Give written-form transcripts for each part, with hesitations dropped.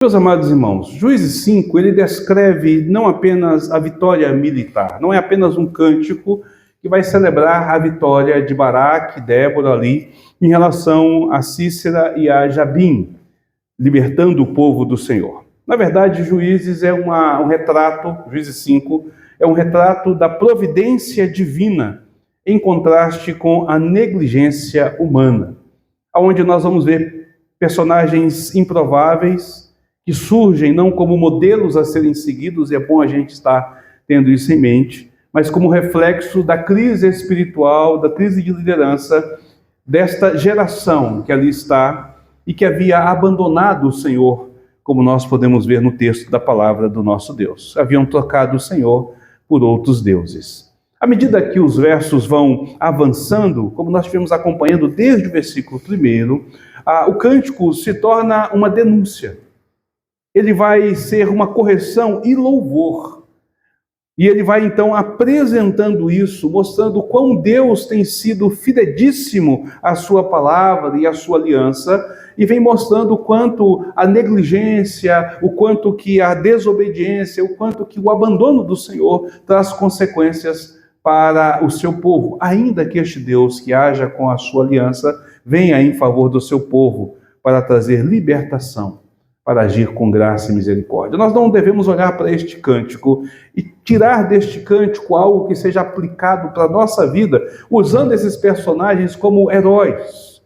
Meus amados irmãos, Juízes 5, ele descreve não apenas a vitória militar, não é apenas um cântico que vai celebrar a vitória de Baraque, Débora ali, em relação a Sísera e a Jabim, libertando o povo do Senhor. Na verdade, Juízes é um retrato, Juízes 5, é um retrato da providência divina, em contraste com a negligência humana, onde nós vamos ver personagens improváveis, que surgem não como modelos a serem seguidos, e é bom a gente estar tendo isso em mente, mas como reflexo da crise espiritual, da crise de liderança desta geração que ali está e que havia abandonado o Senhor, como nós podemos ver no texto da palavra do nosso Deus. Haviam trocado o Senhor por outros deuses. À medida que os versos vão avançando, como nós estivemos acompanhando desde o versículo 1, o cântico se torna uma denúncia. Ele vai ser uma correção e louvor. E ele vai então apresentando isso, mostrando quão Deus tem sido fidedigno à sua palavra e à sua aliança, e vem mostrando o quanto a negligência, o quanto que a desobediência, o quanto que o abandono do Senhor traz consequências para o seu povo, ainda que este Deus que haja com a sua aliança venha em favor do seu povo para trazer libertação, para agir com graça e misericórdia. Nós não devemos olhar para este cântico e tirar deste cântico algo que seja aplicado para a nossa vida, usando esses personagens como heróis,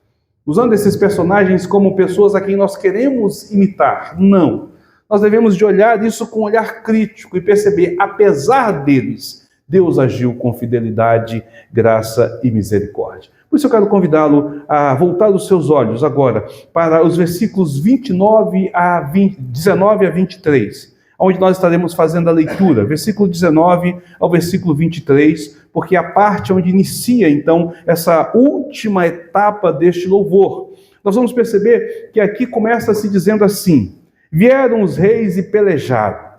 usando esses personagens como pessoas a quem nós queremos imitar. Não. Nós devemos de olhar isso com um olhar crítico e perceber, apesar deles, Deus agiu com fidelidade, graça e misericórdia. Por isso eu quero convidá-lo a voltar os seus olhos agora para os versículos 19 a 23, onde nós estaremos fazendo a leitura, versículo 19 ao versículo 23, porque é a parte onde inicia então essa última etapa deste louvor. Nós vamos perceber que aqui começa se dizendo assim: vieram os reis e pelejaram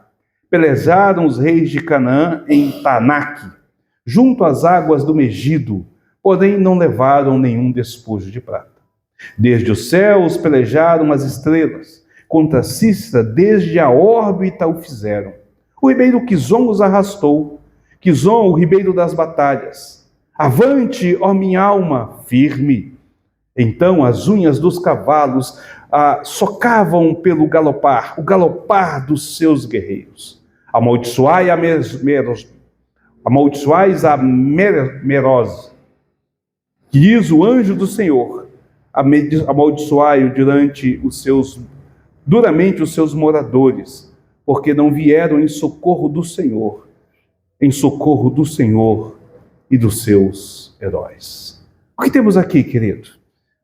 os reis de Canaã em Taanaque, junto às águas do Megido, porém não levaram nenhum despojo de prata. Desde os céus pelejaram as estrelas, contra Sísera desde a órbita o fizeram. O ribeiro Quizon os arrastou, Quizon, o ribeiro das batalhas. Avante, ó minha alma, firme. Então as unhas dos cavalos socavam pelo galopar, o galopar dos seus guerreiros. Amaldiçoais a Meroz, que diz o anjo do Senhor, amaldiçoai-o duramente os seus moradores, porque não vieram em socorro do Senhor e dos seus heróis. O que temos aqui, querido?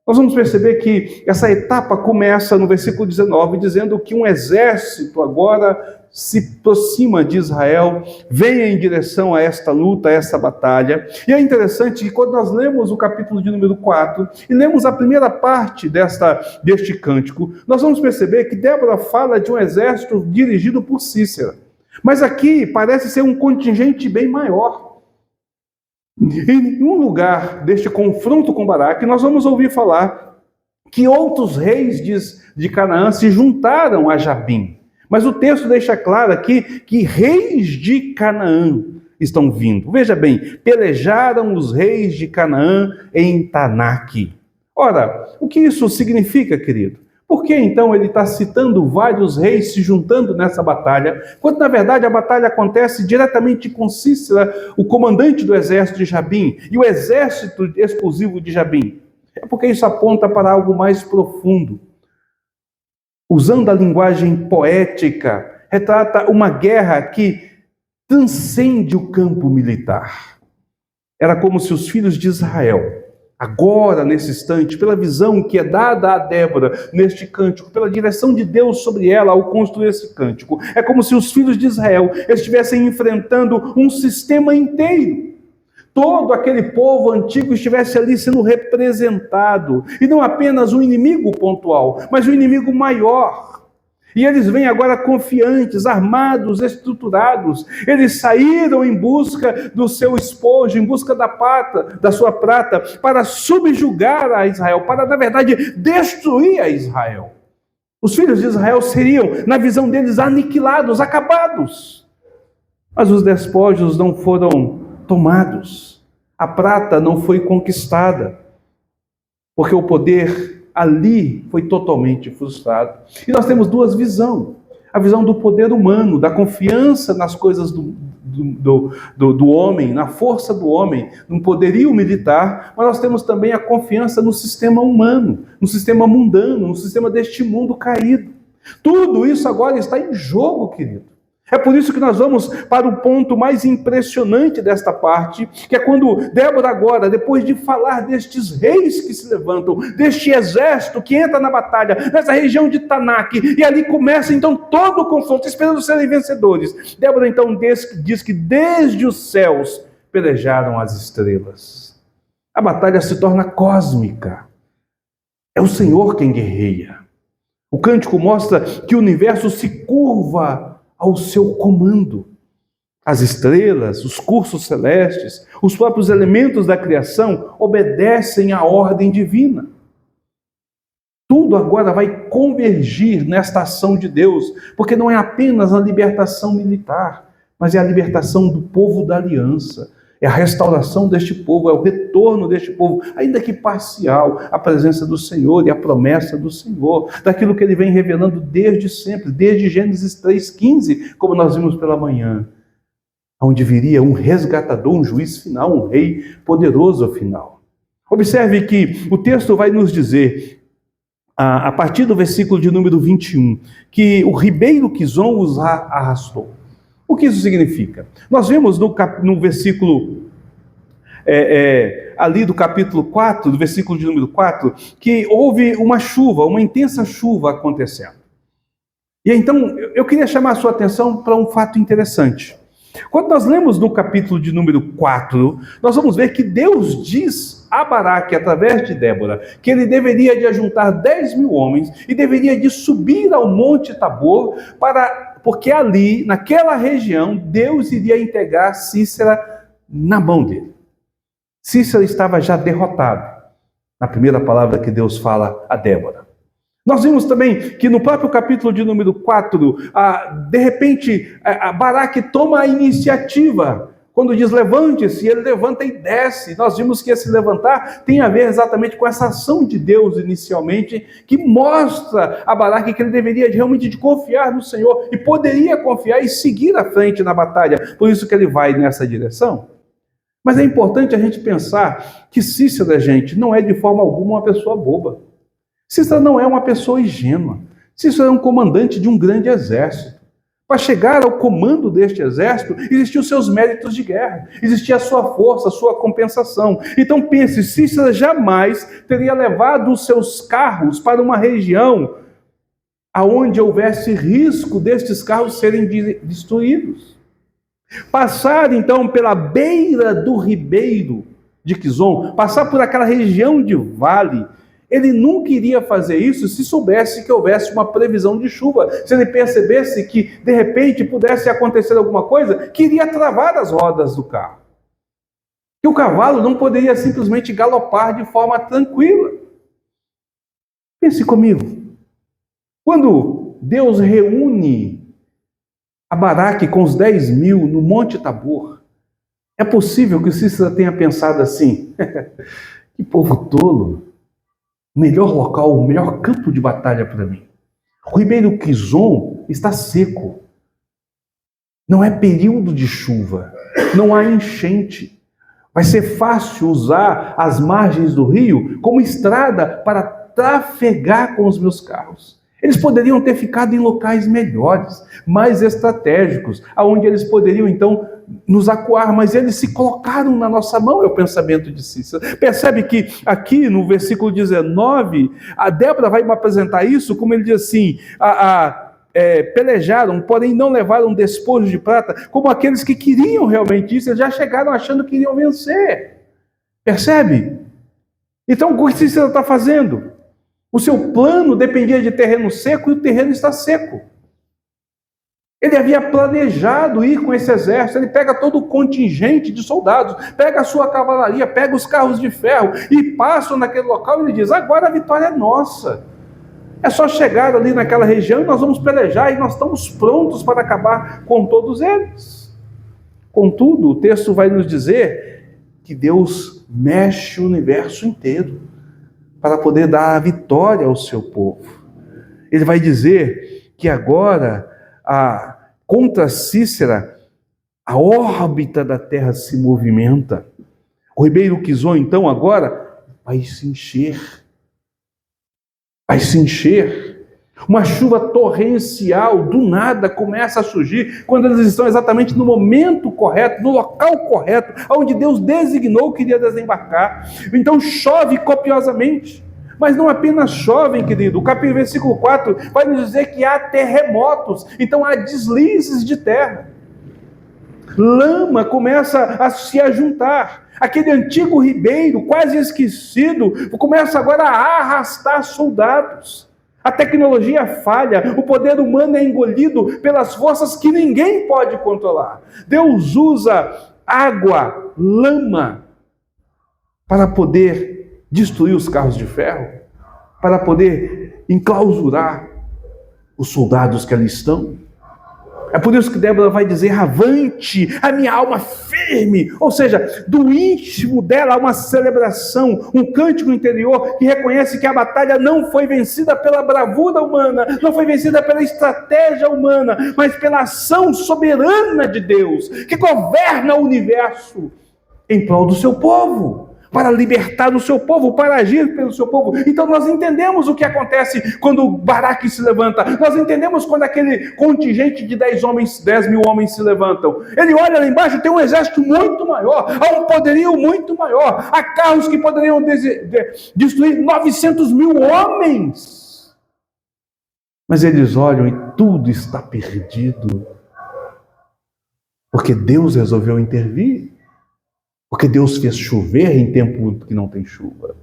Nós vamos perceber que essa etapa começa no versículo 19, dizendo que um exército agora se aproxima de Israel, vem em direção a esta luta, a esta batalha. E é interessante que quando nós lemos o capítulo de número 4 e lemos a primeira parte deste cântico, nós vamos perceber que Débora fala de um exército dirigido por Sísera. Mas aqui parece ser um contingente bem maior. Em nenhum lugar deste confronto com Baraque, nós vamos ouvir falar que outros reis de Canaã se juntaram a Jabim. Mas o texto deixa claro aqui que reis de Canaã estão vindo. Veja bem, pelejaram os reis de Canaã em Taanaque. Ora, o que isso significa, querido? Por que então ele está citando vários reis se juntando nessa batalha, quando na verdade a batalha acontece diretamente com Sísera, o comandante do exército de Jabim, e o exército exclusivo de Jabim? É porque isso aponta para algo mais profundo. Usando a linguagem poética, retrata uma guerra que transcende o campo militar. Era como se os filhos de Israel, agora, nesse instante, pela visão que é dada a Débora neste cântico, pela direção de Deus sobre ela ao construir esse cântico, é como se os filhos de Israel estivessem enfrentando um sistema inteiro. Todo aquele povo antigo estivesse ali sendo representado, e não apenas um inimigo pontual, mas um inimigo maior. E eles vêm agora confiantes, armados, estruturados. Eles saíram em busca do seu esposo, em busca da sua prata, para subjugar a Israel, para, na verdade, destruir a Israel. Os filhos de Israel seriam, na visão deles, aniquilados, acabados. Mas os despojos não foram tomados. A prata não foi conquistada, porque o poder ali foi totalmente frustrado. E nós temos duas visões. A visão do poder humano, da confiança nas coisas do homem, na força do homem, no poderio militar, mas nós temos também a confiança no sistema humano, no sistema mundano, no sistema deste mundo caído. Tudo isso agora está em jogo, querido. É por isso que nós vamos para o ponto mais impressionante desta parte, que é quando Débora agora, depois de falar destes reis que se levantam, deste exército que entra na batalha, nessa região de Tanak, e ali começa então todo o confronto, esperando serem vencedores. Débora então diz que desde os céus pelejaram as estrelas. A batalha se torna cósmica. É o Senhor quem guerreia. O cântico mostra que o universo se curva ao seu comando. As estrelas, os cursos celestes, os próprios elementos da criação obedecem à ordem divina. Tudo agora vai convergir nesta ação de Deus, porque não é apenas a libertação militar, mas é a libertação do povo da aliança. É a restauração deste povo, é o retorno deste povo, ainda que parcial, à presença do Senhor e à promessa do Senhor, daquilo que Ele vem revelando desde sempre, desde Gênesis 3,15, como nós vimos pela manhã, onde viria um resgatador, um juiz final, um rei poderoso final. Observe que o texto vai nos dizer, a partir do versículo de número 21, que o ribeiro Quizon os arrastou. O que isso significa? Nós vemos no versículo, ali do capítulo 4, do versículo de número 4, que houve uma chuva, uma intensa chuva acontecendo. E então, eu queria chamar a sua atenção para um fato interessante. Quando nós lemos no capítulo de número 4, nós vamos ver que Deus diz a Baraque, através de Débora, que ele deveria de ajuntar 10.000 homens e deveria de subir ao Monte Tabor porque ali, naquela região, Deus iria entregar Sísera na mão dele. Sísera estava já derrotado, na primeira palavra que Deus fala a Débora. Nós vimos também que no próprio capítulo de número 4, de repente, Baraque toma a iniciativa, quando diz levante-se, ele levanta e desce. Nós vimos que esse levantar tem a ver exatamente com essa ação de Deus inicialmente, que mostra a Baraque que ele deveria realmente de confiar no Senhor, e poderia confiar e seguir à frente na batalha, por isso que ele vai nessa direção. Mas é importante a gente pensar que Sísera, gente, não é de forma alguma uma pessoa boba. Sísera não é uma pessoa ingênua. Sísera é um comandante de um grande exército. Para chegar ao comando deste exército, existiam seus méritos de guerra, existia a sua força, a sua compensação. Então pense, Sísera jamais teria levado os seus carros para uma região aonde houvesse risco destes carros serem destruídos. Passar então pela beira do ribeiro de Quizon, passar por aquela região de vale, ele nunca iria fazer isso se soubesse que houvesse uma previsão de chuva, se ele percebesse que, de repente, pudesse acontecer alguma coisa que iria travar as rodas do carro. Que o cavalo não poderia simplesmente galopar de forma tranquila. Pense comigo. Quando Deus reúne a Baraque com os 10.000 no Monte Tabor, é possível que Sísera tenha pensado assim, que povo tolo. O melhor local, o melhor campo de batalha para mim. O ribeiro Quizon está seco. Não é período de chuva. Não há enchente. Vai ser fácil usar as margens do rio como estrada para trafegar com os meus carros. Eles poderiam ter ficado em locais melhores, mais estratégicos, aonde eles poderiam então nos acuar, mas eles se colocaram na nossa mão, é o pensamento de Sísera. Percebe que aqui no versículo 19, a Débora vai me apresentar isso, como ele diz assim, pelejaram, porém não levaram despojo de prata, como aqueles que queriam realmente isso, eles já chegaram achando que iriam vencer. Percebe? Então o que Sísera está fazendo? O seu plano dependia de terreno seco e o terreno está seco. Ele havia planejado ir com esse exército, ele pega todo o contingente de soldados, pega a sua cavalaria, pega os carros de ferro e passam naquele local e ele diz, agora a vitória é nossa. É só chegar ali naquela região e nós vamos pelejar e nós estamos prontos para acabar com todos eles. Contudo, o texto vai nos dizer que Deus mexe o universo inteiro para poder dar a vitória ao seu povo. Ele vai dizer que agora, contra Cícera, a órbita da terra se movimenta. O ribeiro Quizon, então, agora vai se encher. Vai se encher. Uma chuva torrencial, do nada, começa a surgir quando eles estão exatamente no momento correto, no local correto, onde Deus designou que iria desembarcar. Então chove copiosamente. Mas não apenas chove, querido. O versículo 4 vai nos dizer que há terremotos. Então há deslizes de terra. Lama começa a se ajuntar. Aquele antigo ribeiro, quase esquecido, começa agora a arrastar soldados. A tecnologia falha, o poder humano é engolido pelas forças que ninguém pode controlar. Deus usa água, lama, para poder destruir os carros de ferro, para poder enclausurar os soldados que ali estão. É por isso que Débora vai dizer: avante, a minha alma firme. Ou seja, do íntimo dela há uma celebração, um cântico interior que reconhece que a batalha não foi vencida pela bravura humana, não foi vencida pela estratégia humana, mas pela ação soberana de Deus, que governa o universo em prol do seu povo, para libertar o seu povo, para agir pelo seu povo. Então nós entendemos o que acontece quando Baraque se levanta. Nós entendemos quando aquele contingente de 10 mil homens se levantam. Ele olha lá embaixo, tem um exército muito maior, há um poderio muito maior, há carros que poderiam destruir 900 mil homens. Mas eles olham e tudo está perdido, porque Deus resolveu intervir. Porque Deus fez chover em tempo que não tem chuva.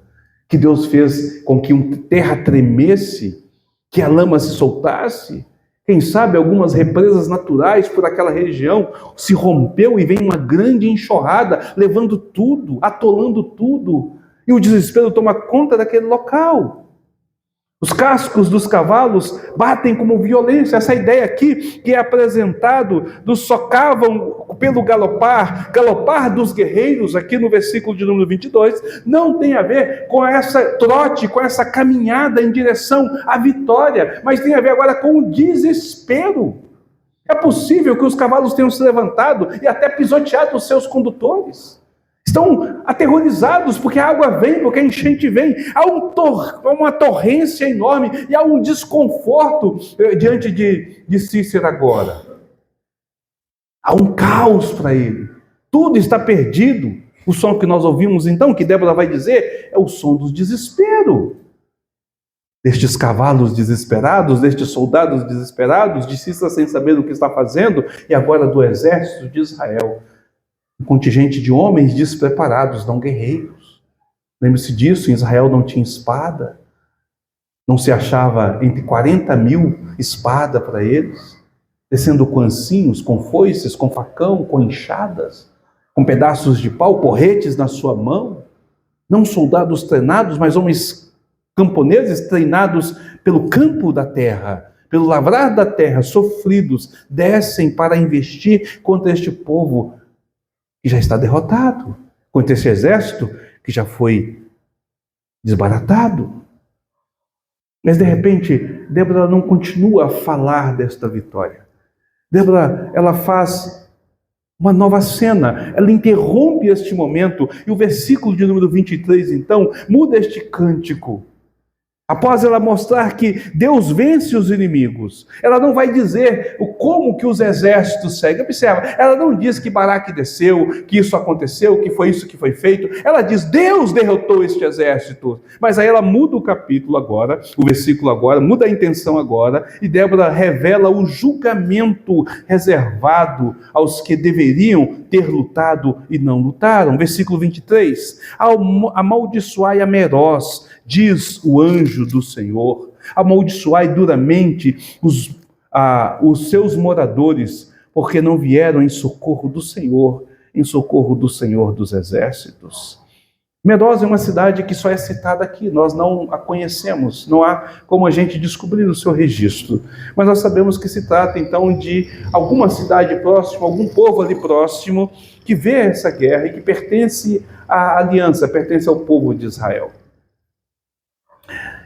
Que Deus fez com que a terra tremesse, que a lama se soltasse. Quem sabe algumas represas naturais por aquela região se rompeu e vem uma grande enxurrada, levando tudo, atolando tudo. E o desespero toma conta daquele local. Os cascos dos cavalos batem como violência. Essa ideia aqui que é apresentado dos socavam pelo galopar dos guerreiros, aqui no versículo de número 22, não tem a ver com essa trote, com essa caminhada em direção à vitória, mas tem a ver agora com o desespero. É possível que os cavalos tenham se levantado e até pisoteado os seus condutores. Estão aterrorizados porque a água vem, porque a enchente vem. Há uma torrência enorme e há um desconforto diante de Cícera agora. Há um caos para ele. Tudo está perdido. O som que nós ouvimos então, que Débora vai dizer, é o som do desespero. Destes cavalos desesperados, destes soldados desesperados, de Cícera sem saber o que está fazendo, e agora do exército de Israel. Um contingente de homens despreparados, não guerreiros. Lembre-se disso, em Israel não tinha espada. Não se achava entre 40 mil espada para eles. Descendo com ancinhos, com foices, com facão, com enxadas, com pedaços de pau, porretes na sua mão. Não soldados treinados, mas homens camponeses treinados pelo campo da terra, pelo lavrar da terra, sofridos, descem para investir contra este povo que já está derrotado, contra esse exército que já foi desbaratado. Mas de repente, Débora não continua a falar desta vitória. Débora, ela faz uma nova cena, ela interrompe este momento, e o versículo de número 23, então, muda este cântico. Após ela mostrar que Deus vence os inimigos, ela não vai dizer como que os exércitos seguem. Observa, ela não diz que Baraque desceu, que isso aconteceu, que foi isso que foi feito. Ela diz, Deus derrotou este exército. Mas aí ela muda o capítulo agora, o versículo agora, muda a intenção agora, e Débora revela o julgamento reservado aos que deveriam ter lutado e não lutaram. Versículo 23, amaldiçoai a Meroz, diz o anjo do Senhor, amaldiçoai duramente os seus moradores, porque não vieram em socorro do Senhor dos exércitos. Meroz é uma cidade que só é citada aqui, nós não a conhecemos, não há como a gente descobrir o seu registro. Mas nós sabemos que se trata então de alguma cidade próxima, algum povo ali próximo, que vê essa guerra e que pertence à aliança, pertence ao povo de Israel.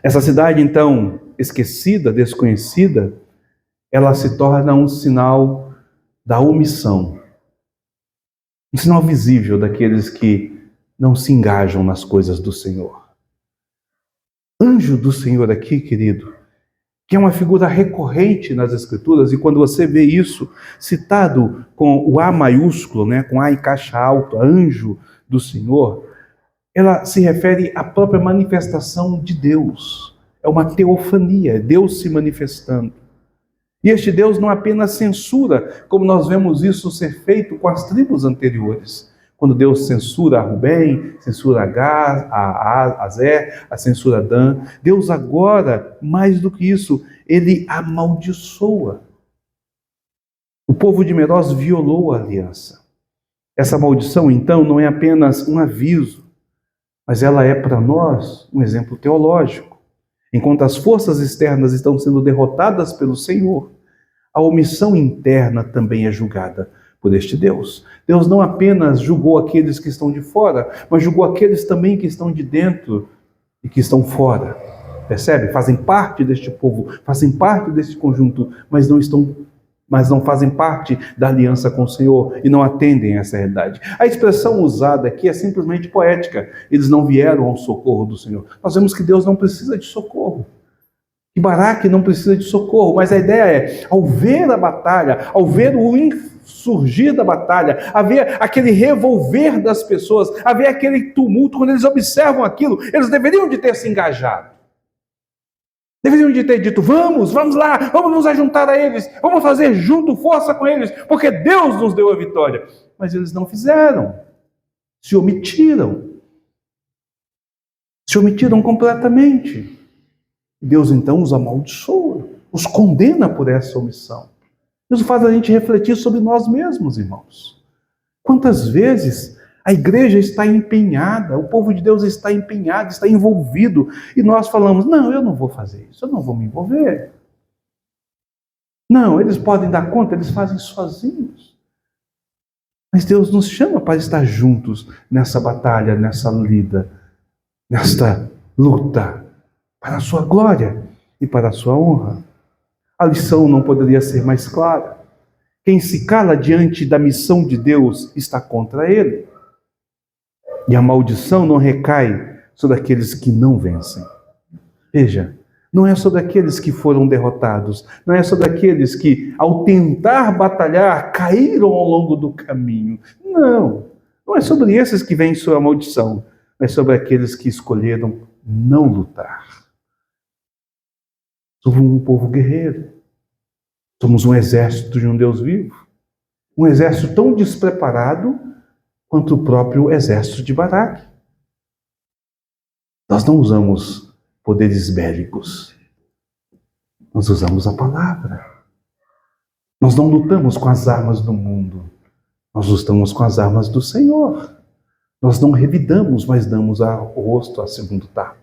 Essa cidade então, esquecida, desconhecida, ela se torna um sinal da omissão, um sinal visível daqueles que não se engajam nas coisas do Senhor. Anjo do Senhor aqui, querido, que é uma figura recorrente nas Escrituras, e quando você vê isso citado com o A maiúsculo, né, com A em caixa alta, anjo do Senhor, ela se refere à própria manifestação de Deus. É uma teofania, Deus se manifestando. E este Deus não apenas censura, como nós vemos isso ser feito com as tribos anteriores. Quando Deus censura a Rubem, censura a Gad, a Azer, a censura a Dan. Deus agora, mais do que isso, ele amaldiçoa. O povo de Meroz violou a aliança. Essa maldição, então, não é apenas um aviso, mas ela é para nós um exemplo teológico. Enquanto as forças externas estão sendo derrotadas pelo Senhor, a omissão interna também é julgada por este Deus. Deus não apenas julgou aqueles que estão de fora, mas julgou aqueles também que estão de dentro e que estão fora. Percebe? Fazem parte deste povo, fazem parte deste conjunto, mas não fazem parte da aliança com o Senhor e não atendem a essa realidade. A expressão usada aqui é simplesmente poética. Eles não vieram ao socorro do Senhor. Nós vemos que Deus não precisa de socorro. E Baraque não precisa de socorro, mas a ideia é, ao ver a batalha, ao ver o surgir da batalha, a ver aquele revolver das pessoas, a ver aquele tumulto, quando eles observam aquilo, eles deveriam de ter se engajado. Deveriam de ter dito, vamos lá, vamos nos ajuntar a eles, vamos fazer junto força com eles, porque Deus nos deu a vitória. Mas eles não fizeram, se omitiram completamente. Deus então os amaldiçoa, os condena por essa omissão. Isso faz a gente refletir sobre nós mesmos, irmãos. Quantas vezes a igreja está empenhada, o povo de Deus está empenhado, está envolvido, e nós falamos, não, eu não vou fazer isso, eu não vou me envolver. Não, eles podem dar conta, eles fazem sozinhos. Mas Deus nos chama para estar juntos nessa batalha, nessa lida, nesta luta, para a sua glória e para a sua honra. A lição não poderia ser mais clara. Quem se cala diante da missão de Deus está contra ele. E a maldição não recai sobre aqueles que não vencem. Veja, não é sobre aqueles que foram derrotados, não é sobre aqueles que, ao tentar batalhar, caíram ao longo do caminho. Não é sobre esses que vem sua maldição, é sobre aqueles que escolheram não lutar. Somos um povo guerreiro. Somos um exército de um Deus vivo. Um exército tão despreparado quanto o próprio exército de Baraque. Nós não usamos poderes bélicos. Nós usamos a palavra. Nós não lutamos com as armas do mundo. Nós lutamos com as armas do Senhor. Nós não revidamos, mas damos o rosto a segundo tapa.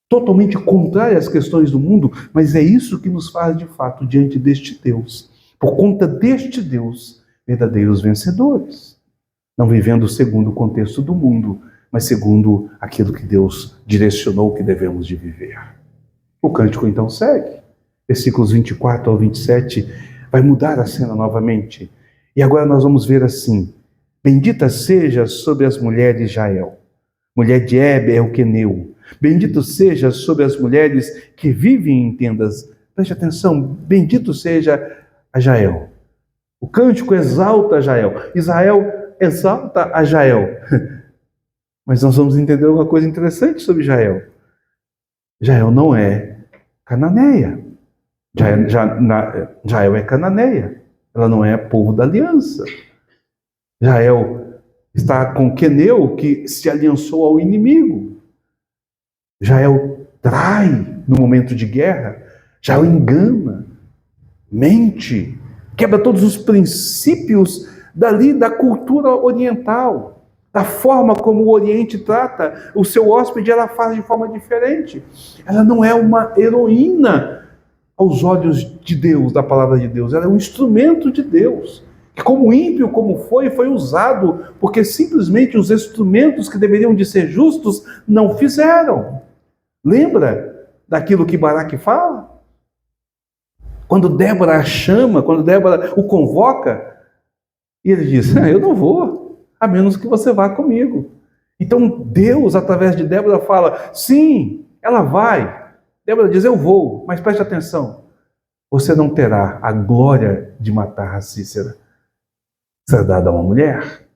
Totalmente contrário às questões do mundo, mas é isso que nos faz, de fato, diante deste Deus. Por conta deste Deus, verdadeiros vencedores. Não vivendo segundo o contexto do mundo, mas segundo aquilo que Deus direcionou que devemos de viver. O cântico então segue. Versículos 24 ao 27 vai mudar a cena novamente. E agora nós vamos ver assim: bendita seja sobre as mulheres Jael, mulher de Heber é o queneu. Bendito seja sobre as mulheres que vivem em tendas. Preste atenção, bendito seja a Jael. O cântico exalta a Jael. Israel exalta a Jael. Mas nós vamos entender uma coisa interessante sobre Jael. Jael não é cananeia. Jael é cananeia. Ela não é povo da aliança. Jael está com Queneu, que se aliançou ao inimigo. Jael trai no momento de guerra. Jael engana, mente, quebra todos os princípios da cultura oriental. Da forma como o Oriente trata o seu hóspede, ela faz de forma diferente. Ela não é uma heroína aos olhos de Deus, da palavra de Deus. Ela é um instrumento de Deus. Que como ímpio como foi usado porque simplesmente os instrumentos que deveriam de ser justos não fizeram. Lembra daquilo que Baraque fala? Quando Débora a chama, quando Débora o convoca, e ele diz, eu não vou, a menos que você vá comigo. Então Deus, através de Débora, fala, sim, ela vai. Débora diz, eu vou, mas preste atenção, você não terá a glória de matar a Cícera. Será dada a uma mulher.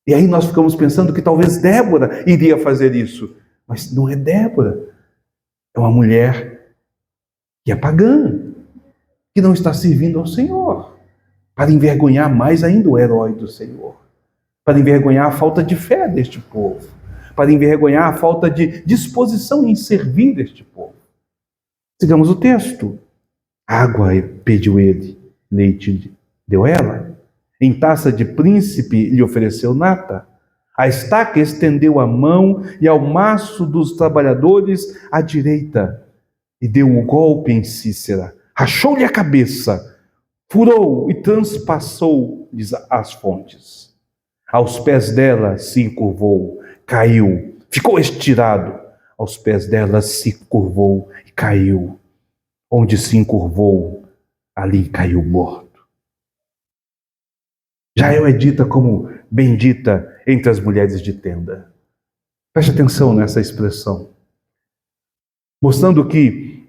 E aí nós ficamos pensando que talvez Débora iria fazer isso. Mas não é Débora. É uma mulher que é pagã, que não está servindo ao Senhor, para envergonhar mais ainda o herói do Senhor, para envergonhar a falta de fé deste povo, para envergonhar a falta de disposição em servir deste povo. Sigamos o texto. Água pediu ele, leite deu ela. Em taça de príncipe lhe ofereceu nata. A estaca estendeu a mão e ao maço dos trabalhadores à direita. E deu o golpe em Cícera. Rachou-lhe a cabeça. Furou e transpassou-lhes as fontes. Aos pés dela se encurvou, caiu. Ficou estirado. Aos pés dela se curvou e caiu. Onde se encurvou, ali caiu morto. Jael é dita como bendita entre as mulheres de tenda. Preste atenção nessa expressão. Mostrando que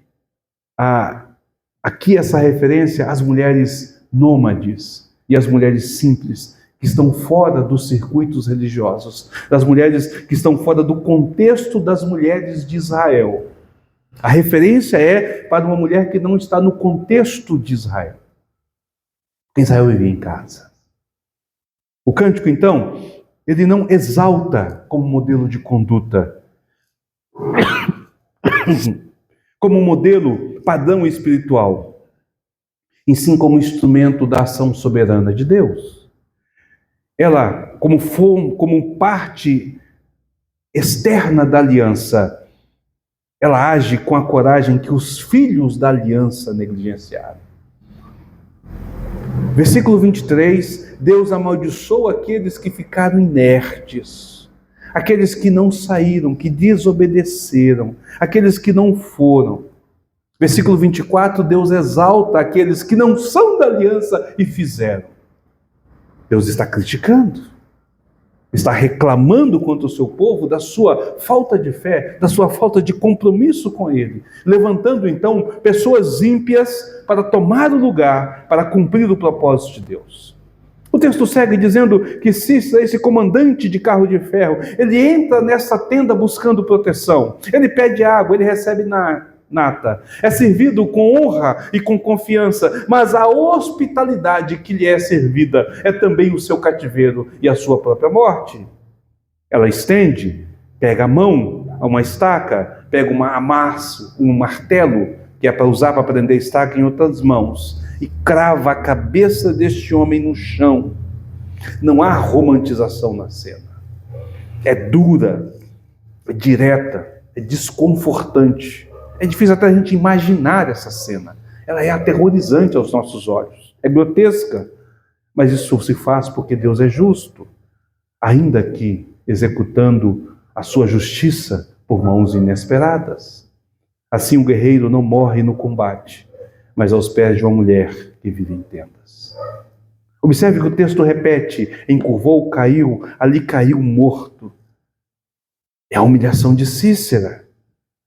aqui essa referência às mulheres nômades e às mulheres simples, que estão fora dos circuitos religiosos, das mulheres que estão fora do contexto das mulheres de Israel. A referência é para uma mulher que não está no contexto de Israel. Israel vivia em casa. O cântico, então, ele não exalta como modelo de conduta, como modelo padrão espiritual, e sim como instrumento da ação soberana de Deus. Ela, como parte externa da aliança, ela age com a coragem que os filhos da aliança negligenciaram. Versículo 23, Deus amaldiçoou aqueles que ficaram inertes, aqueles que não saíram, que desobedeceram, aqueles que não foram. Versículo 24, Deus exalta aqueles que não são da aliança e fizeram. Deus está criticando, está reclamando contra o seu povo da sua falta de fé, da sua falta de compromisso com ele, levantando então pessoas ímpias para tomar o lugar, para cumprir o propósito de Deus. O texto segue dizendo que Cícera, esse comandante de carro de ferro, ele entra nessa tenda buscando proteção, ele pede água, ele recebe nata, é servido com honra e com confiança, mas a hospitalidade que lhe é servida é também o seu cativeiro e a sua própria morte. Ela estende, pega a mão a uma estaca, pega um amasso, um martelo, que é para usar para prender a estaca em outras mãos, e crava a cabeça deste homem no chão. Não há romantização na cena. É dura, é direta, é desconfortante. É difícil até a gente imaginar essa cena. Ela é aterrorizante aos nossos olhos. É grotesca. Mas isso se faz porque Deus é justo. Ainda que executando a sua justiça por mãos inesperadas. Assim o guerreiro não morre no combate, mas aos pés de uma mulher que vive em tendas. Observe que o texto repete, encurvou, caiu, ali caiu morto. É a humilhação de Cícera.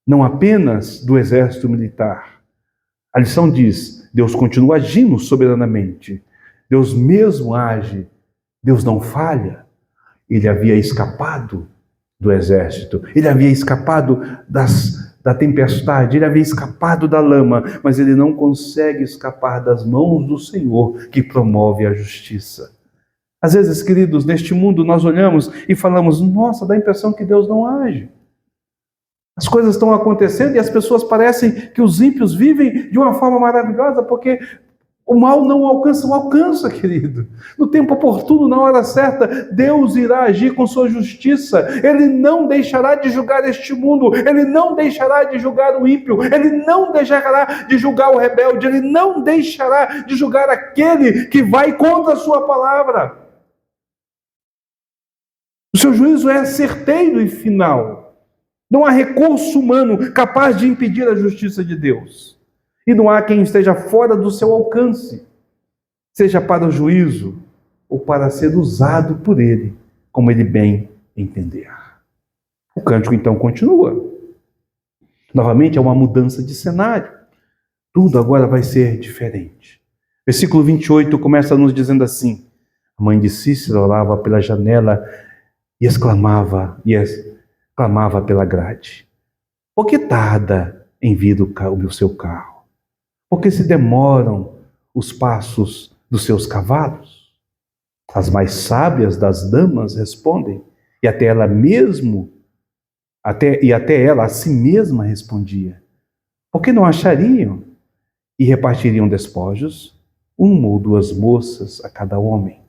Não apenas do exército militar. A lição diz, Deus continua agindo soberanamente. Deus mesmo age. Deus não falha. Ele havia escapado do exército. Ele havia escapado da tempestade. Ele havia escapado da lama. Mas ele não consegue escapar das mãos do Senhor, que promove a justiça. Às vezes, queridos, neste mundo nós olhamos e falamos, nossa, dá a impressão que Deus não age. As coisas estão acontecendo e as pessoas parecem que os ímpios vivem de uma forma maravilhosa, porque O mal não alcança, o alcança, querido. No tempo oportuno, na hora certa, Deus irá agir com sua justiça. Ele não deixará de julgar este mundo, Ele não deixará de julgar o ímpio, Ele não deixará de julgar o rebelde, Ele não deixará de julgar aquele que vai contra a sua palavra. O seu juízo é certeiro e final. Não há recurso humano capaz de impedir a justiça de Deus. E não há quem esteja fora do seu alcance, seja para o juízo ou para ser usado por Ele, como Ele bem entender. O cântico então continua. Novamente é uma mudança de cenário. Tudo agora vai ser diferente. Versículo 28 começa nos dizendo assim: a mãe de Cícera olhava pela janela e exclamava pela grade: por que tarda em vir o seu carro? Por que se demoram os passos dos seus cavalos? As mais sábias das damas respondem, e até ela a si mesma respondia: por que não achariam e repartiriam despojos, uma ou duas moças a cada homem?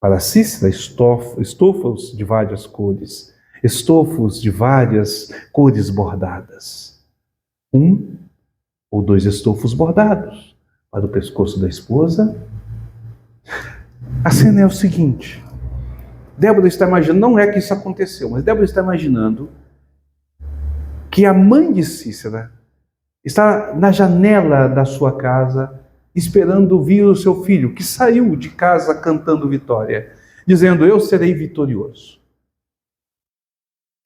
Para Cícera, estofos de várias cores, estofos de várias cores bordadas. Ou 2 estofos bordados para o pescoço da esposa. A cena é o seguinte: Débora está imaginando, não é que isso aconteceu, mas Débora está imaginando que a mãe de Cícera está na janela da sua casa, esperando vir o seu filho, que saiu de casa cantando vitória, dizendo: eu serei vitorioso.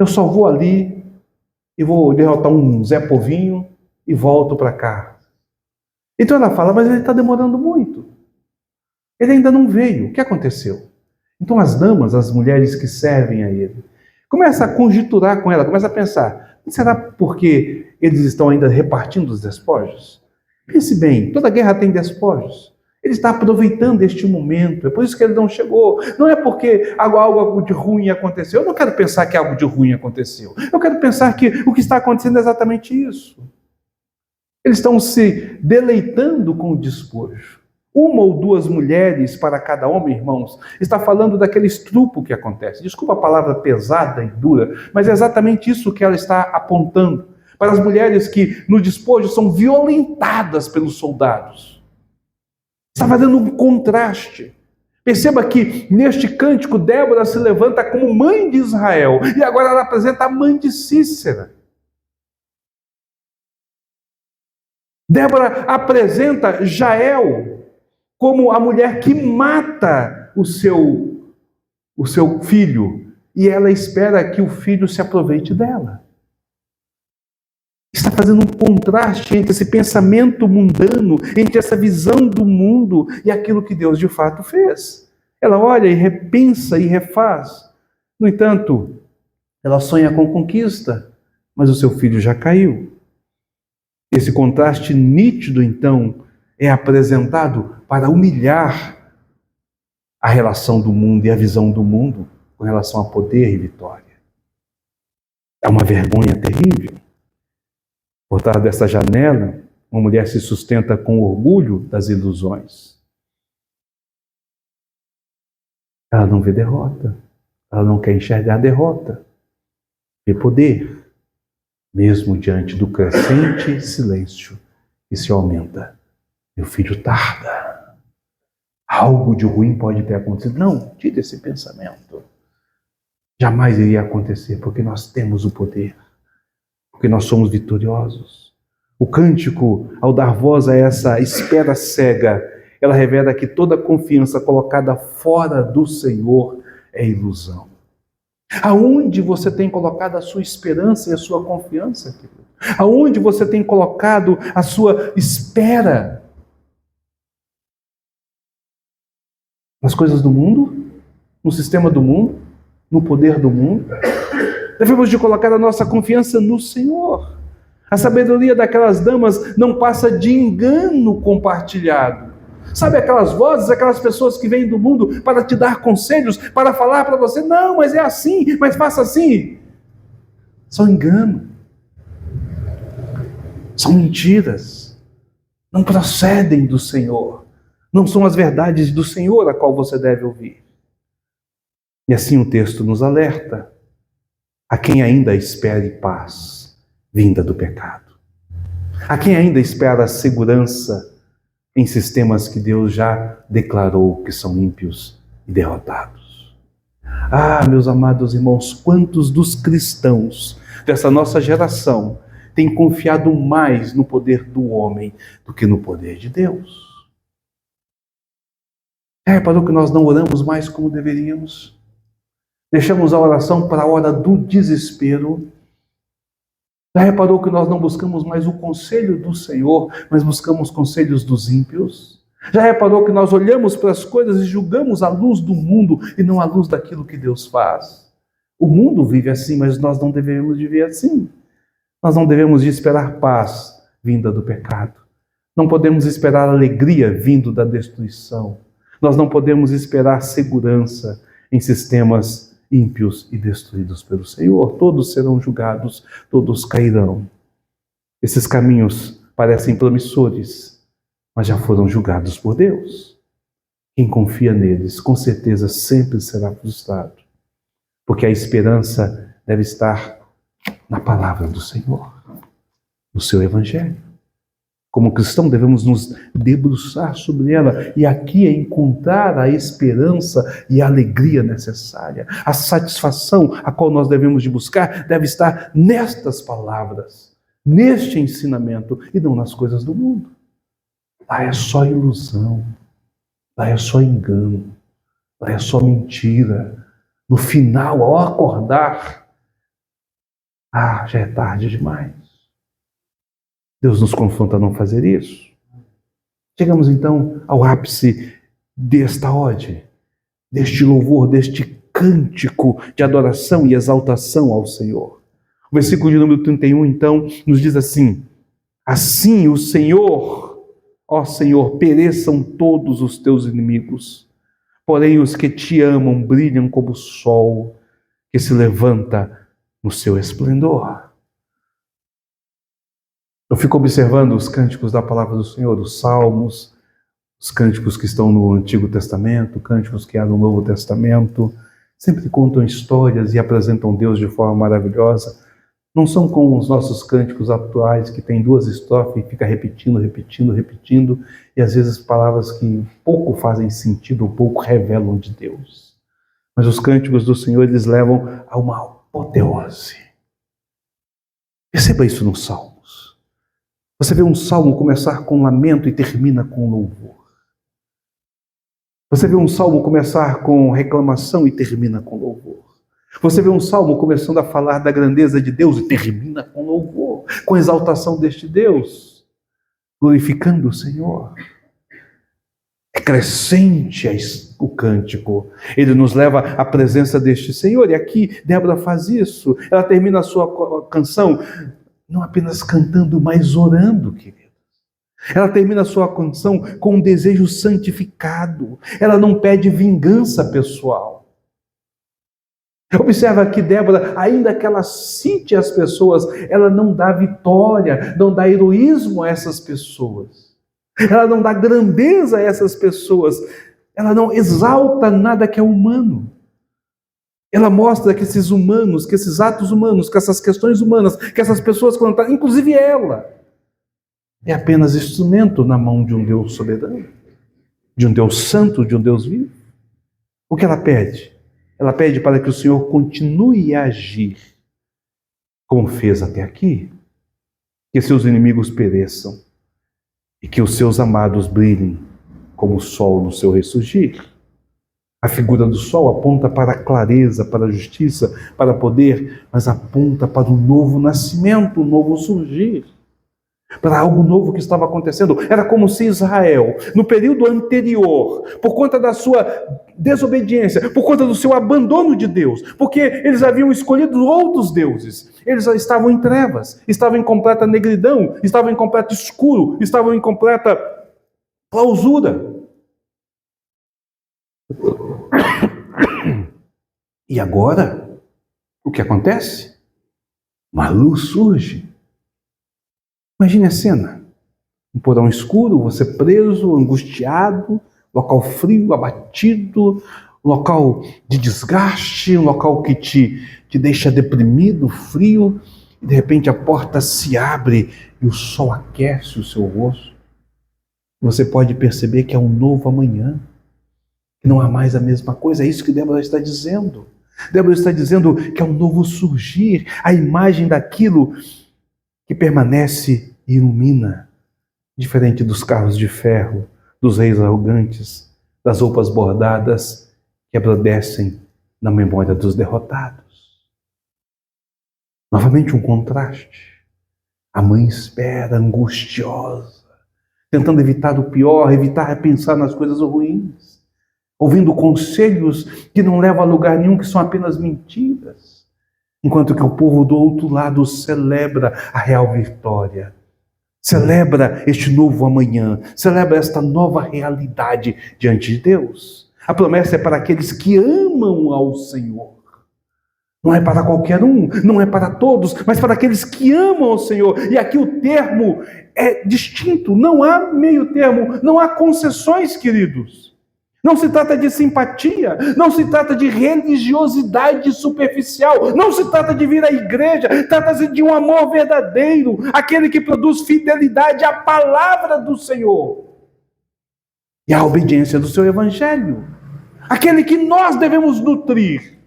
Eu só vou ali e vou derrotar um Zé Povinho e volto para cá. Então ela fala: mas ele está demorando muito. Ele ainda não veio. O que aconteceu? Então as damas, as mulheres que servem a ele, começam a conjecturar com ela, começam a pensar: será porque eles estão ainda repartindo os despojos? Pense bem, toda guerra tem despojos. Ele está aproveitando este momento, é por isso que ele não chegou. Não é porque algo de ruim aconteceu. Eu não quero pensar que algo de ruim aconteceu. Eu quero pensar que o que está acontecendo é exatamente isso. Eles estão se deleitando com o despojo. Uma ou duas mulheres para cada homem, irmãos, está falando daquele estrupo que acontece. Desculpa a palavra pesada e dura, mas é exatamente isso que ela está apontando. Para as mulheres que no despojo são violentadas pelos soldados. Está fazendo um contraste. Perceba que neste cântico Débora se levanta como mãe de Israel e agora ela apresenta a mãe de Cícera. Débora apresenta Jael como a mulher que mata o seu filho, e ela espera que o filho se aproveite dela. Está fazendo um contraste entre esse pensamento mundano, entre essa visão do mundo e aquilo que Deus de fato fez. Ela olha e repensa e refaz. No entanto, ela sonha com conquista, mas o seu filho já caiu. Esse contraste nítido, então, é apresentado para humilhar a relação do mundo e a visão do mundo com relação a poder e vitória. É uma vergonha terrível. Por trás dessa janela, uma mulher se sustenta com orgulho das ilusões. Ela não vê derrota. Ela não quer enxergar derrota. Vê poder. Mesmo diante do crescente silêncio que se aumenta. Meu filho tarda. Algo de ruim pode ter acontecido. Não, tire esse pensamento. Jamais iria acontecer, porque nós temos o poder. Porque nós somos vitoriosos. O cântico, ao dar voz a essa espera cega, ela revela que toda confiança colocada fora do Senhor é ilusão. Aonde você tem colocado a sua esperança e a sua confiança, querido? Aonde você tem colocado a sua espera? Nas coisas do mundo? No sistema do mundo? No poder do mundo? Devemos de colocar a nossa confiança no Senhor. A sabedoria daquelas damas não passa de engano compartilhado. Sabe aquelas vozes, aquelas pessoas que vêm do mundo para te dar conselhos, para falar para você: não, mas é assim, mas faça assim. São engano. São mentiras. não procedem do Senhor, não são as verdades do Senhor a qual você deve ouvir. E assim o texto nos alerta a quem ainda espere paz vinda do pecado, a quem ainda espera segurança em sistemas que Deus já declarou que são ímpios e derrotados. Ah, meus amados irmãos, quantos dos cristãos dessa nossa geração têm confiado mais no poder do homem do que no poder de Deus? Já reparou que nós não oramos mais como deveríamos? Deixamos a oração para a hora do desespero. Já reparou que nós não buscamos mais o conselho do Senhor, mas buscamos conselhos dos ímpios? Já reparou que nós olhamos para as coisas e julgamos à luz do mundo e não à luz daquilo que Deus faz? O mundo vive assim, mas nós não devemos viver assim. Nós não devemos esperar paz vinda do pecado. Não podemos esperar alegria vindo da destruição. Nós não podemos esperar segurança em sistemas ímpios e destruídos pelo Senhor. Todos serão julgados, todos cairão. Esses caminhos parecem promissores, mas já foram julgados por Deus. Quem confia neles, com certeza sempre será frustrado, porque a esperança deve estar na palavra do Senhor, no seu Evangelho. Como cristão, devemos nos debruçar sobre ela e aqui encontrar a esperança e a alegria necessária. A satisfação a qual nós devemos de buscar deve estar nestas palavras, neste ensinamento e não nas coisas do mundo. Lá é só ilusão, lá é só engano, lá é só mentira. No final, ao acordar, já é tarde demais. Deus nos confronta a não fazer isso. Chegamos então ao ápice desta ode, deste louvor, deste cântico de adoração e exaltação ao Senhor. O versículo de número 31, então, nos diz assim: assim o Senhor, ó Senhor, pereçam todos os teus inimigos, porém os que te amam brilham como o sol que se levanta no seu esplendor. Eu fico observando os cânticos da palavra do Senhor, os salmos, os cânticos que estão no Antigo Testamento, cânticos que há no Novo Testamento, sempre contam histórias e apresentam Deus de forma maravilhosa. Não são como os nossos cânticos atuais, que tem 2 estrofes e fica repetindo, e às vezes palavras que pouco fazem sentido ou pouco revelam de Deus. Mas os cânticos do Senhor, eles levam a uma apoteose. Perceba isso nos salmos. Você vê um salmo começar com lamento e termina com louvor. Você vê um salmo começar com reclamação e termina com louvor. Você vê um salmo começando a falar da grandeza de Deus e termina com louvor, com exaltação deste Deus, glorificando o Senhor. É crescente o cântico, ele nos leva à presença deste Senhor. E aqui Débora faz isso, ela termina a sua canção não apenas cantando, mas orando, queridos. Ela termina a sua canção com um desejo santificado. Ela não pede vingança pessoal. Observa que Débora, ainda que ela cite as pessoas, ela não dá vitória, não dá heroísmo a essas pessoas. Ela não dá grandeza a essas pessoas. Ela não exalta nada que é humano. Ela mostra que esses humanos, que esses atos humanos, que essas questões humanas, que essas pessoas, inclusive ela, é apenas instrumento na mão de um Deus soberano, de um Deus santo, de um Deus vivo. O que ela pede? Ela pede para que o Senhor continue a agir como fez até aqui, que seus inimigos pereçam e que os seus amados brilhem como o sol no seu ressurgir. A figura do sol aponta para a clareza, para a justiça, para poder, mas aponta para um novo nascimento, um novo surgir, para algo novo que estava acontecendo. Era como se Israel, no período anterior, por conta da sua desobediência, por conta do seu abandono de Deus, porque eles haviam escolhido outros deuses, eles estavam em trevas, estavam em completa negridão, estavam em completo escuro, estavam em completa clausura. E agora, o que acontece? Uma luz surge. Imagine a cena. Um porão escuro, você preso, angustiado, local frio, abatido, local de desgaste, um local que te deixa deprimido, frio, e de repente a porta se abre e o sol aquece o seu rosto. Você pode perceber que é um novo amanhã, que não há mais a mesma coisa. É isso que Débora está dizendo. Débora está dizendo que é um novo surgir, a imagem daquilo que permanece e ilumina, diferente dos carros de ferro, dos reis arrogantes, das roupas bordadas que abrodecem na memória dos derrotados. Novamente um contraste. A mãe espera, angustiosa, tentando evitar o pior, evitar pensar nas coisas ruins, ouvindo conselhos que não levam a lugar nenhum, que são apenas mentiras, enquanto que o povo do outro lado celebra a real vitória, celebra este novo amanhã, celebra esta nova realidade diante de Deus. A promessa é para aqueles que amam ao Senhor. Não é para qualquer um, não é para todos, mas para aqueles que amam ao Senhor. E aqui o termo é distinto, não há meio termo, não há concessões, queridos. Não se trata de simpatia, não se trata de religiosidade superficial, não se trata de vir à igreja, trata-se de um amor verdadeiro, aquele que produz fidelidade à palavra do Senhor e à obediência do seu evangelho. Aquele que nós devemos nutrir,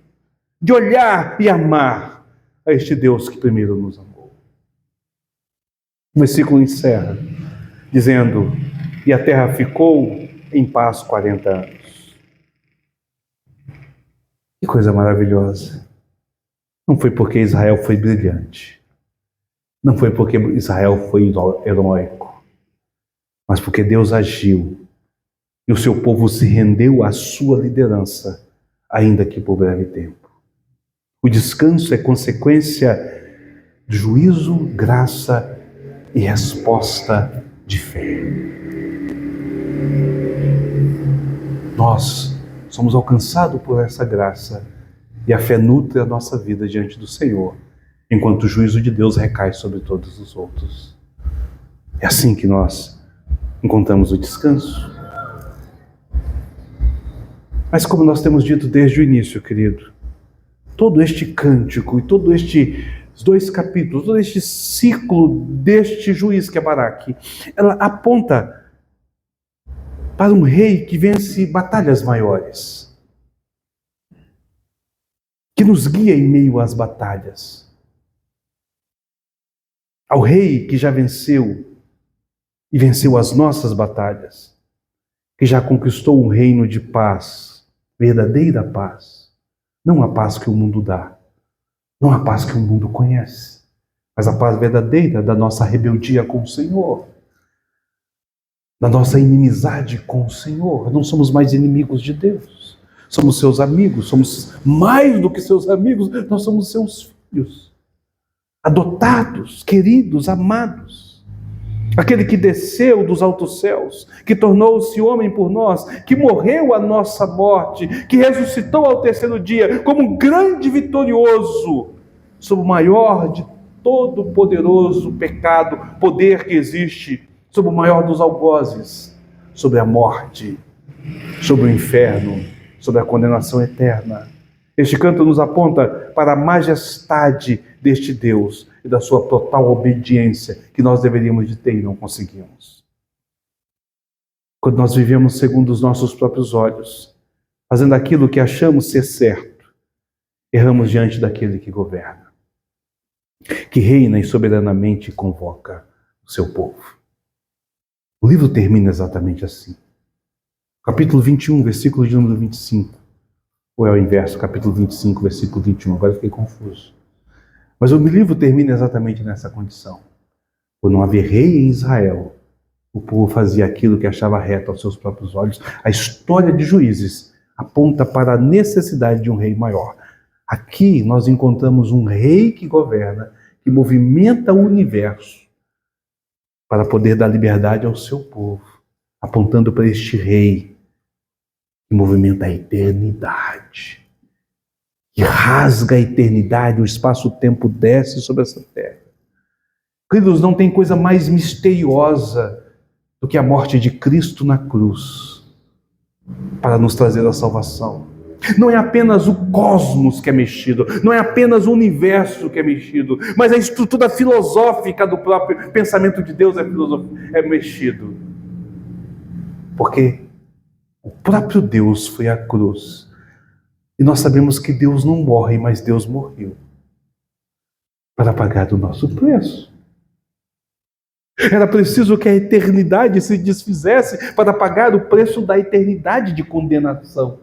de olhar e amar a este Deus que primeiro nos amou. O versículo encerra dizendo: e a terra ficou em paz 40 anos. Que coisa maravilhosa. Não foi porque Israel foi brilhante, não foi porque Israel foi heróico, mas porque Deus agiu e o seu povo se rendeu à sua liderança, ainda que por breve tempo. O descanso é consequência de juízo, graça e resposta de fé. Nós somos alcançados por essa graça e a fé nutre a nossa vida diante do Senhor, enquanto o juízo de Deus recai sobre todos os outros. É assim que nós encontramos o descanso. Mas como nós temos dito desde o início, querido, todo este cântico e todo estes 2 capítulos, todo este ciclo deste juiz que é Baraque, ela aponta para um rei que vence batalhas maiores, que nos guia em meio às batalhas. Ao rei que já venceu e venceu as nossas batalhas, que já conquistou um reino de paz, verdadeira paz. Não a paz que o mundo dá, não a paz que o mundo conhece, mas a paz verdadeira da nossa rebeldia com o Senhor, da nossa inimizade com o Senhor. Não somos mais inimigos de Deus, somos seus amigos, somos mais do que seus amigos, nós somos seus filhos, adotados, queridos, amados. Aquele que desceu dos altos céus, que tornou-se homem por nós, que morreu a nossa morte, que ressuscitou ao terceiro dia como um grande vitorioso sobre o maior de todo o poderoso pecado, poder que existe, sobre o maior dos algozes, sobre a morte, sobre o inferno, sobre a condenação eterna. Este canto nos aponta para a majestade deste Deus e da sua total obediência que nós deveríamos de ter e não conseguimos. Quando nós vivemos segundo os nossos próprios olhos, fazendo aquilo que achamos ser certo, erramos diante daquele que governa, que reina e soberanamente convoca o seu povo. O livro termina exatamente assim. Capítulo 21, versículo de número 25. Ou é o inverso, capítulo 25, versículo 21. Agora eu fiquei confuso. Mas o livro termina exatamente nessa condição. Por não haver rei em Israel, o povo fazia aquilo que achava reto aos seus próprios olhos. A história de Juízes aponta para a necessidade de um rei maior. Aqui nós encontramos um rei que governa, que movimenta o universo para poder dar liberdade ao seu povo, apontando para este rei que movimenta a eternidade, que rasga a eternidade, o espaço-tempo desce sobre essa terra. Queridos, não tem coisa mais misteriosa do que a morte de Cristo na cruz para nos trazer a salvação. Não é apenas o cosmos que é mexido, não é apenas o universo que é mexido, mas a estrutura filosófica do próprio pensamento de Deus é mexido. Porque o próprio Deus foi à cruz. E nós sabemos que Deus não morre, mas Deus morreu para pagar o nosso preço. Era preciso que a eternidade se desfizesse para pagar o preço da eternidade de condenação.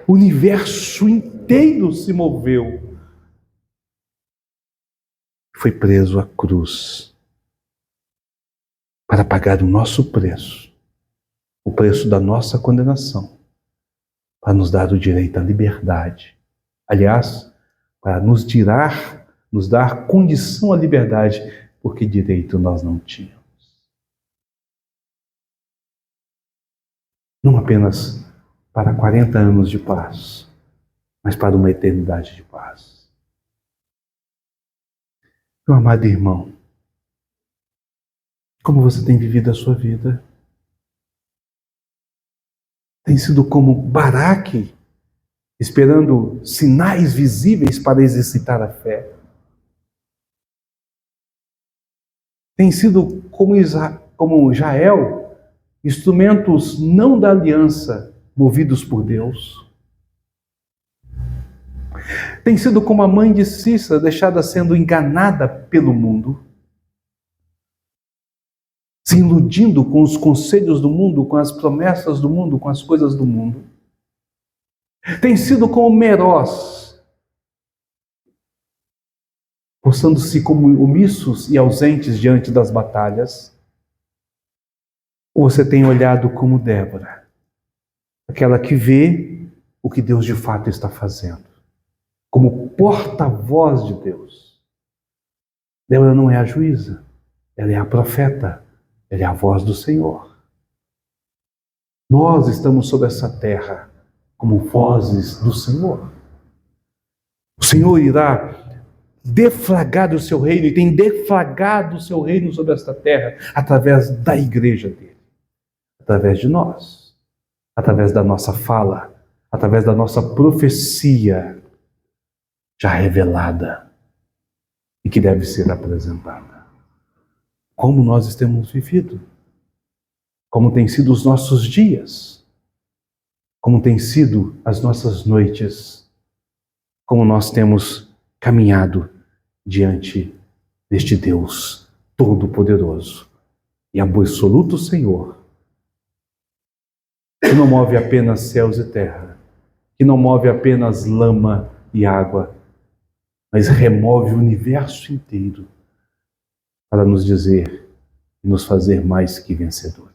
O universo inteiro se moveu. Foi preso à cruz para pagar o nosso preço, o preço da nossa condenação, para nos dar o direito à liberdade. Aliás, para nos dar condição à liberdade, porque direito nós não tínhamos. Não apenas para 40 anos de paz, mas para uma eternidade de paz. Meu amado irmão, como você tem vivido a sua vida? Tem sido como Baraque, esperando sinais visíveis para exercitar a fé? Tem sido como Jael, instrumentos não da aliança, movidos por Deus? Tem sido como a mãe de Cícera, deixada sendo enganada pelo mundo, se iludindo com os conselhos do mundo, com as promessas do mundo, com as coisas do mundo? Tem sido como Meroz, mostrando-se como omissos e ausentes diante das batalhas? Ou você tem olhado como Débora, aquela que vê o que Deus de fato está fazendo, como porta-voz de Deus? Débora não é a juíza, ela é a profeta, ela é a voz do Senhor. Nós estamos sobre essa terra como vozes do Senhor. O Senhor irá deflagrar o seu reino e tem deflagrado o seu reino sobre esta terra através da igreja dele, através de nós, através da nossa fala, através da nossa profecia já revelada e que deve ser apresentada. Como nós temos vivido? Como têm sido os nossos dias? Como têm sido as nossas noites? Como nós temos caminhado diante deste Deus Todo-Poderoso e absoluto Senhor, que não move apenas céus e terra, que não move apenas lama e água, mas remove o universo inteiro para nos dizer e nos fazer mais que vencedores.